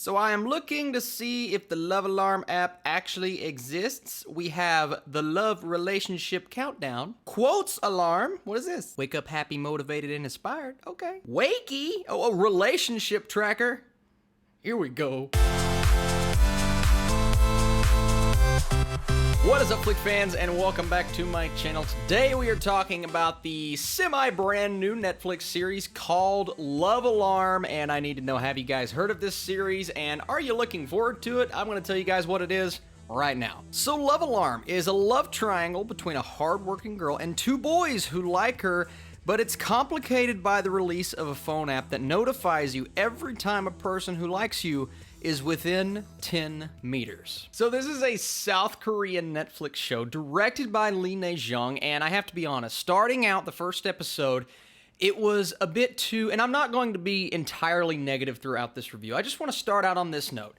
So I am looking to see if the Love Alarm app actually exists. We have the Love Relationship Countdown. Quotes Alarm. What is this? Wake up happy, motivated, and inspired. Okay. Wakey. Oh, a relationship tracker. Here we go. What is up, Flick fans, and welcome back to my channel. Today we are talking about the semi-brand new Netflix series called Love Alarm, and I need to know, have you guys heard of this series, and are you looking forward to it? I'm going to tell you guys what it is right now. So Love Alarm is a love triangle between a hardworking girl and two boys who like her, but it's complicated by the release of a phone app that notifies you every time a person who likes you is within 10 meters. So this is a South Korean Netflix show directed by Lee Na-jung, and I have to be honest, starting out the first episode, it was a bit too, and I'm not going to be entirely negative throughout this review. I just want to start out on this note.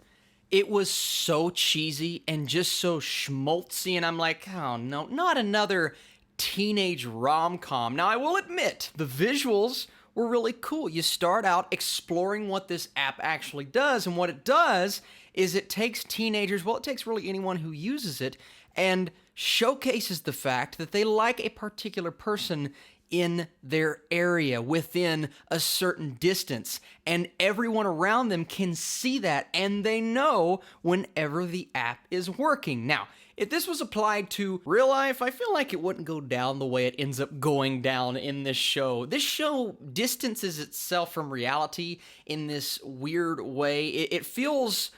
It was so cheesy and just so schmaltzy, and I'm like, oh no, not another teenage rom-com. Now, I will admit, the visuals were really cool. You start out exploring what this app actually does, and what it does is it takes teenagers, well, it takes really anyone who uses it, and showcases the fact that they like a particular person in their area, within a certain distance, and everyone around them can see that, and they know whenever the app is working. Now, if this was applied to real life, I feel like it wouldn't go down the way it ends up going down in this show. This show distances itself from reality in this weird way. It feels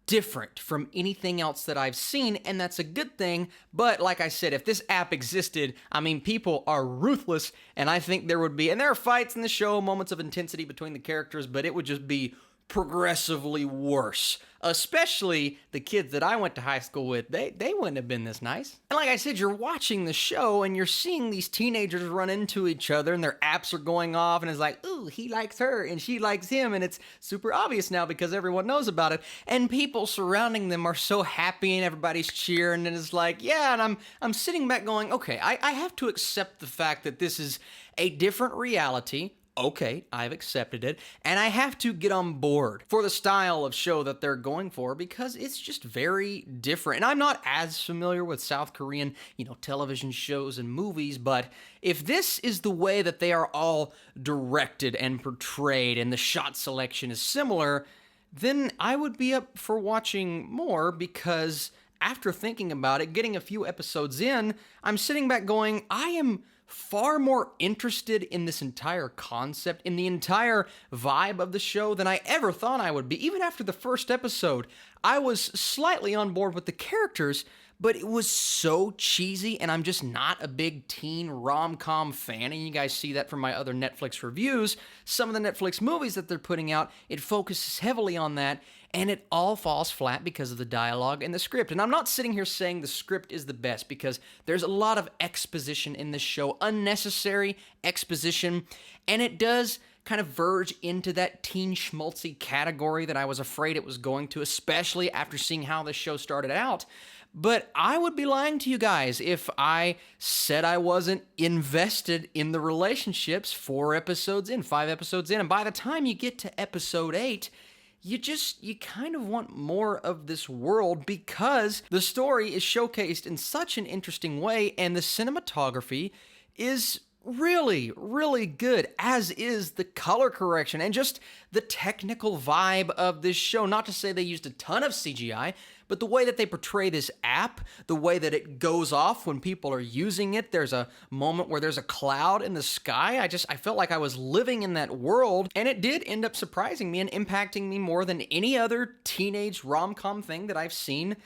different from anything else that I've seen, and that's a good thing. But like I said, if this app existed, I mean, people are ruthless, and I think there would be, and there are fights in the show, moments of intensity between the characters, but it would just be progressively worse. Especially the kids that I went to high school with, they wouldn't have been this nice. And like I said, you're watching the show and you're seeing these teenagers run into each other and their apps are going off and it's like, ooh, he likes her and she likes him, and it's super obvious now because everyone knows about it, and people surrounding them are so happy and everybody's cheering, and it's like, yeah, and I'm sitting back going, okay, I have to accept the fact that this is a different reality. Okay, I've accepted it, and I have to get on board for the style of show that they're going for because it's just very different. And I'm not as familiar with South Korean, television shows and movies, but if this is the way that they are all directed and portrayed and the shot selection is similar, then I would be up for watching more because after thinking about it, getting a few episodes in, I'm sitting back going, I am far more interested in this entire concept, in the entire vibe of the show than I ever thought I would be. Even after the first episode, I was slightly on board with the characters, but it was so cheesy, and I'm just not a big teen rom-com fan, and you guys see that from my other Netflix reviews. Some of the Netflix movies that they're putting out, it focuses heavily on that, and it all falls flat because of the dialogue and the script. And I'm not sitting here saying the script is the best, because there's a lot of exposition in this show, unnecessary exposition, and it does kind of verge into that teen schmaltzy category that I was afraid it was going to, especially after seeing how this show started out. But I would be lying to you guys if I said I wasn't invested in the relationships 4 episodes in, 5 episodes in, and by the time you get to episode 8, you kind of want more of this world because the story is showcased in such an interesting way, and the cinematography is really, really good, as is the color correction and just the technical vibe of this show. Not to say they used a ton of CGI, but the way that they portray this app, the way that it goes off when people are using it, there's a moment where there's a cloud in the sky. I felt like I was living in that world, and it did end up surprising me and impacting me more than any other teenage rom-com thing that I've seen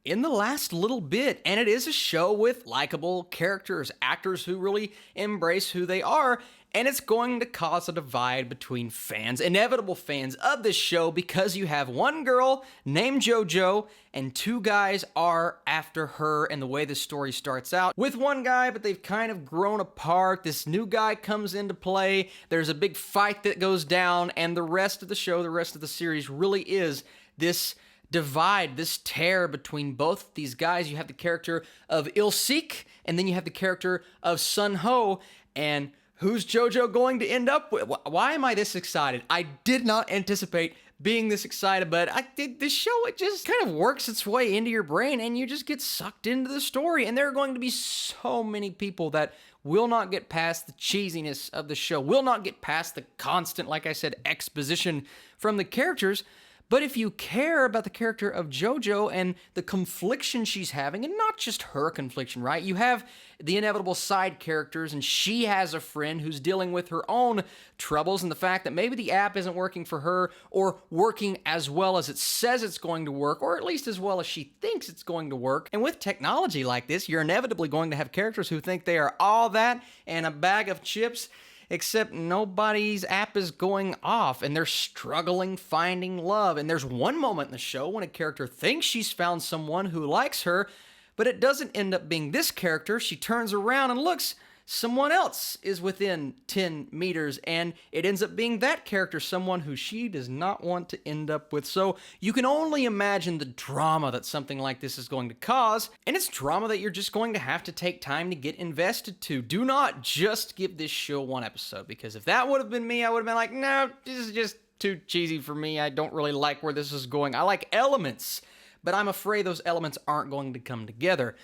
in the last little bit. And it is a show with likable characters, actors who really embrace who they are, and it's going to cause a divide between fans, inevitable fans of this show, because you have one girl named JoJo and 2 guys are after her, and the way the story starts out with one guy, but they've kind of grown apart. This new guy comes into play, there's a big fight that goes down, and the rest of the show, the rest of the series really is this divide, this tear between both these guys. You have the character of Il-sik, and then you have the character of Sun-ho, and who's JoJo going to end up with? Why am I this excited? I did not anticipate being this excited, but this show, it just kind of works its way into your brain and you just get sucked into the story. And there are going to be so many people that will not get past the cheesiness of the show, will not get past the constant, like I said, exposition from the characters. But if you care about the character of JoJo and the confliction she's having, and not just her confliction, right? You have the inevitable side characters, and she has a friend who's dealing with her own troubles and the fact that maybe the app isn't working for her or working as well as it says it's going to work, or at least as well as she thinks it's going to work. And with technology like this, you're inevitably going to have characters who think they are all that and a bag of chips, except nobody's app is going off and they're struggling finding love. And there's one moment in the show when a character thinks she's found someone who likes her, but it doesn't end up being this character. She turns around and looks, someone else is within 10 meters, and it ends up being that character, someone who she does not want to end up with. So you can only imagine the drama that something like this is going to cause, and it's drama that you're just going to have to take time to get invested to. Do not just give this show one episode, because if that would have been me, I would have been like, no, this is just too cheesy for me. I don't really like where this is going. I like elements, but I'm afraid those elements aren't going to come together.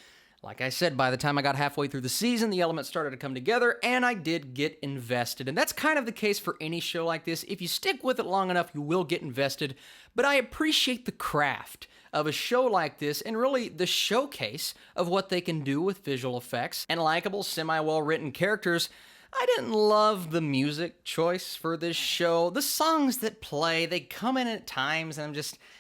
Like I said, by the time I got halfway through the season, the elements started to come together, and I did get invested. And that's kind of the case for any show like this. If you stick with it long enough, you will get invested. But I appreciate the craft of a show like this, and really the showcase of what they can do with visual effects and likable, semi-well-written characters. I didn't love the music choice for this show. The songs that play, they come in at times, and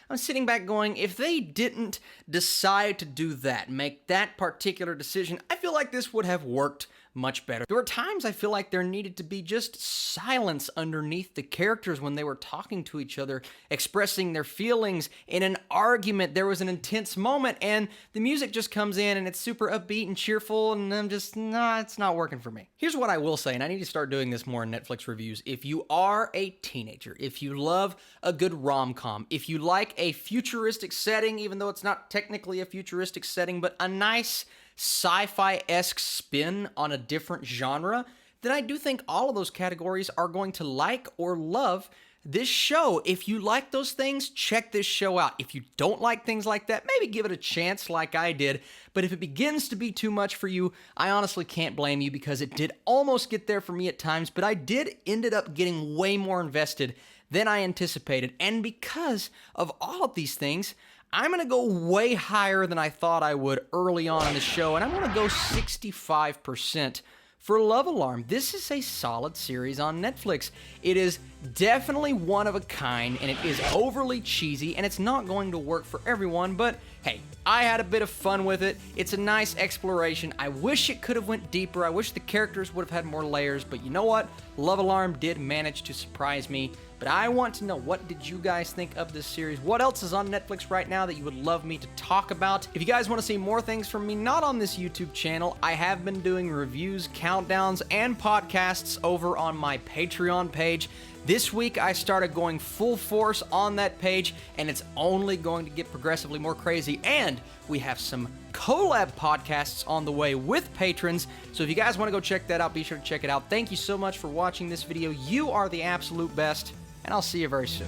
I'm sitting back going, if they didn't decide to do that, make that particular decision, I feel like this would have worked much better. There were times I feel like there needed to be just silence underneath the characters when they were talking to each other, expressing their feelings. In an argument, there was an intense moment, and the music just comes in, and it's super upbeat and cheerful, and I'm just, nah, it's not working for me. Here's what I will say, and I need to start doing this more in Netflix reviews. If you are a teenager, if you love a good rom-com, if you like a futuristic setting, even though it's not technically a futuristic setting, but a nice sci-fi-esque spin on a different genre, then I do think all of those categories are going to like or love this show. If you like those things, check this show out. If you don't like things like that, maybe give it a chance like I did. But if it begins to be too much for you, I honestly can't blame you, because it did almost get there for me at times, but I did ended up getting way more invested than I anticipated. And because of all of these things, I'm going to go way higher than I thought I would early on in the show, and I'm going to go 65% for Love Alarm. This is a solid series on Netflix. It is definitely one of a kind, and it is overly cheesy, and it's not going to work for everyone, but hey, I had a bit of fun with it. It's a nice exploration. I wish it could have went deeper. I wish the characters would have had more layers, but you know what? Love Alarm did manage to surprise me. But I want to know, what did you guys think of this series? What else is on Netflix right now that you would love me to talk about? If you guys want to see more things from me, not on this YouTube channel, I have been doing reviews, countdowns, and podcasts over on my Patreon page. This week, I started going full force on that page, and it's only going to get progressively more crazy. And we have some collab podcasts on the way with patrons. So if you guys want to go check that out, be sure to check it out. Thank you so much for watching this video. You are the absolute best, and I'll see you very soon.